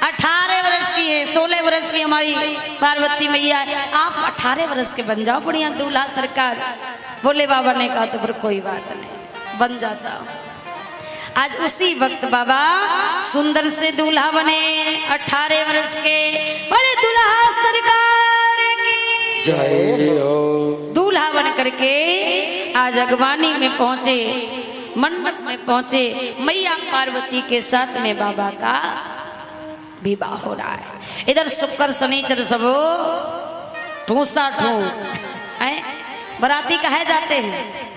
18 वर्ष की है, 16 वर्ष की हमारी पार्वती मैया है, आप 18 वर्ष के बन जाओ बढ़िया दूल्हा सरकार। भोले बाबा ने कहा तो फिर कोई बात नहीं, बन जाता। आज उसी वक्त बाबा सुंदर से दूल्हा बने 18 वर्ष के। बड़े दूल्हा सरकार की जय हो। दूल्हा बन करके आज अगवानी में पहुंचे, मंडप में पहुंचे। मैया पार्वती के साथ में बाबा का विवाह हो रहा है। इधर शुक्र शनिचर सब ठूसा ठूस है, बराती कहे जाते हैं।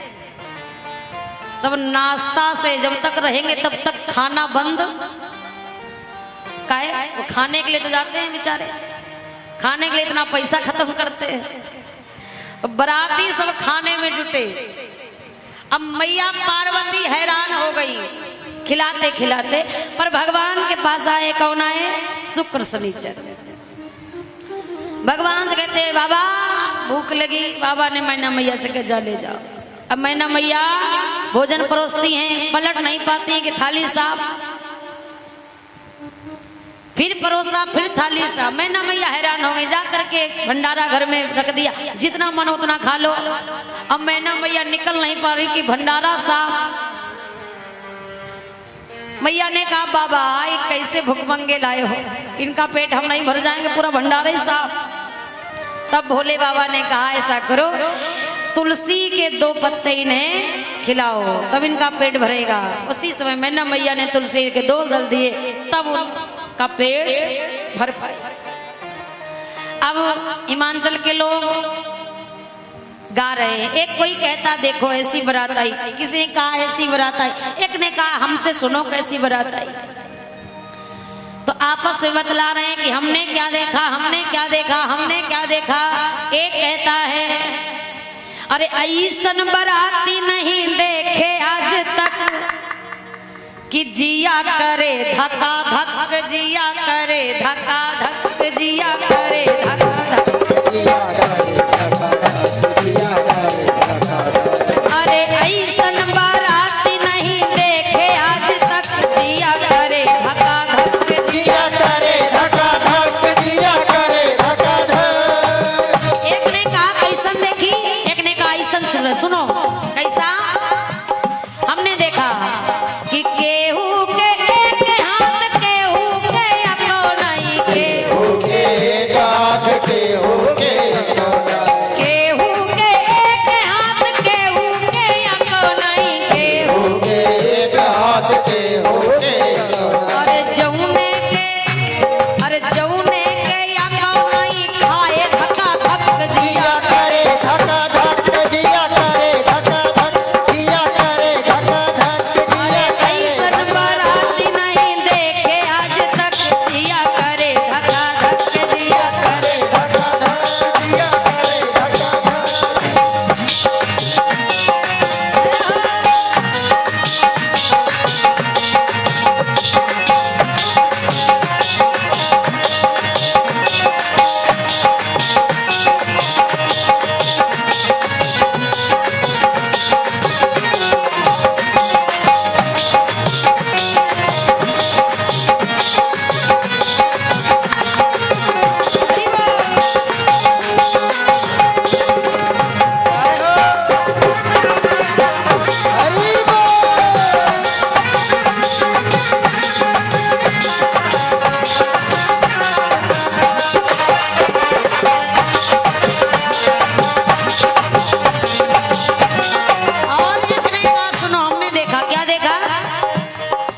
सब नाश्ता से जब तक रहेंगे तब तक खाना बंद। काहे? वो खाने के लिए तो जाते हैं बेचारे, खाने के लिए इतना पैसा खत्म करते हैं। बराती सब खाने में जुटे। अब मैया पार्वती हैरान हो गई खिलाते खिलाते, पर भगवान के पास आए। कौन आए? शुक्र शनिचर। भगवान से कहते हैं बाबा भूख लगी। बाबा ने मैना मैया से कहा जा ले जाओ। अब मैना मैया भोजन परोसती हैं, पलट नहीं पाती हैं कि थाली साफ, फिर परोसा फिर थाली साफ। मैना मैया हैरान हो गई, जा करके भंडारा घर में रख दिया, जितना मन उतना खा लो। अब मैना मैया निकल नहीं पा रही कि भंडारा साफ। मैया ने कहा बाबा ये कैसे भुखमंगे लाए हो, इनका पेट हम नहीं भर जाएंगे, पूरा भंडारा ही साफ। तब भोले बाबा ने कहा ऐसा करो, तुलसी के 2 पत्ते इन्हें खिलाओ, तब इनका पेट भरेगा। उसी समय मैना मैया ने तुलसी के 2 दल दिए, तब उनका पेट भर पाए। अब हिमाचल के लोग गा रहे हैं। एक कोई कहता देखो ऐसी बारात आई, किसी ने कहा ऐसी बारात आई, एक ने कहा हमसे सुनो कैसी बारात आई। तो आपस में बतला रहे हैं कि हमने क्या देखा, हमने क्या देखा, हमने क्या देखा। एक कहता है अरे ऐसन बाराती नहीं देखे आज तक कि जिया करे धक्का धक, जिया करे धक्का धक, जिया करे धक्का धक, जिया करे धक्का धक, जिया करे धक्का धक। अरे ऐसन बाराती नहीं देखे आज तक, जिया करे धक्का धक, जिया करे धक्का धक, जिया करे धक्का धक। एक ने कहा कैसन देखी, एक ने कहा ऐसन सुनो कैसा। हमने देखा कि केहू के एक हाथ, केहू के अको नहीं, केहू के एक हाथ, केहू के अको नहीं, केहू के एक हाथ, केहू के अको नहीं, केहू के एक हाथ, केहू के अको नहीं। अरे जौने के अको नहीं खाए धक्का धक, जिया करे धक्का धक, जिया करे धक्का धक, जिया करे धक्का धक। ऐसन बाराती नहीं देखे आज तक, जिया करे धक्का धक, जिया करे धक्का धक, जिया करे धक्का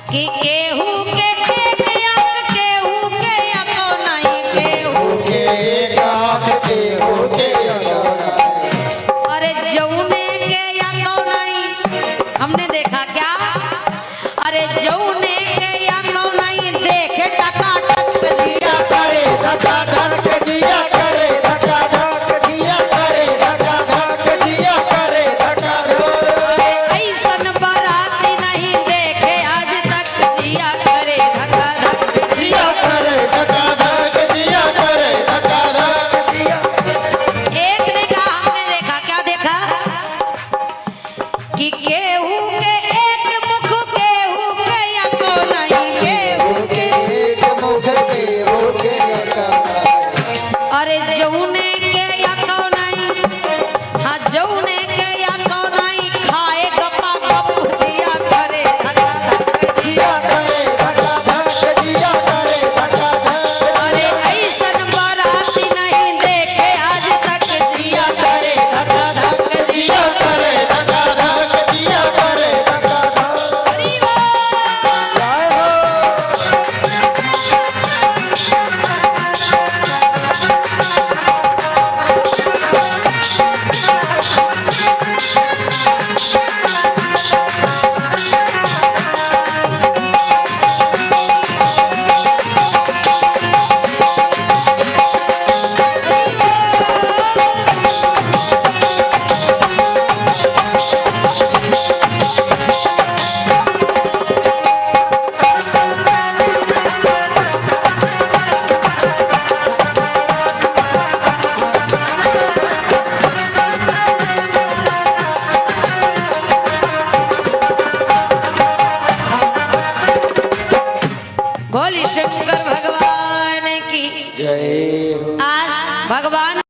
कि केहू के एक आंख, केहू के अको नहीं, केहू के एक आंख, केहू के अको नहीं। अरे जौने के अको नहीं, हमने देखा क्या। अरे जौने के अको नहीं देखे टका टक, जिया करे धक्का धक, जिया करे धक्का धक, जिया करे धक्का धक, जिया करे धक्का धक। ऐसन बाराती नहीं देखे आज तक, जिया करे धक्का बोली शंकर भगवान की जय हो। आज भगवान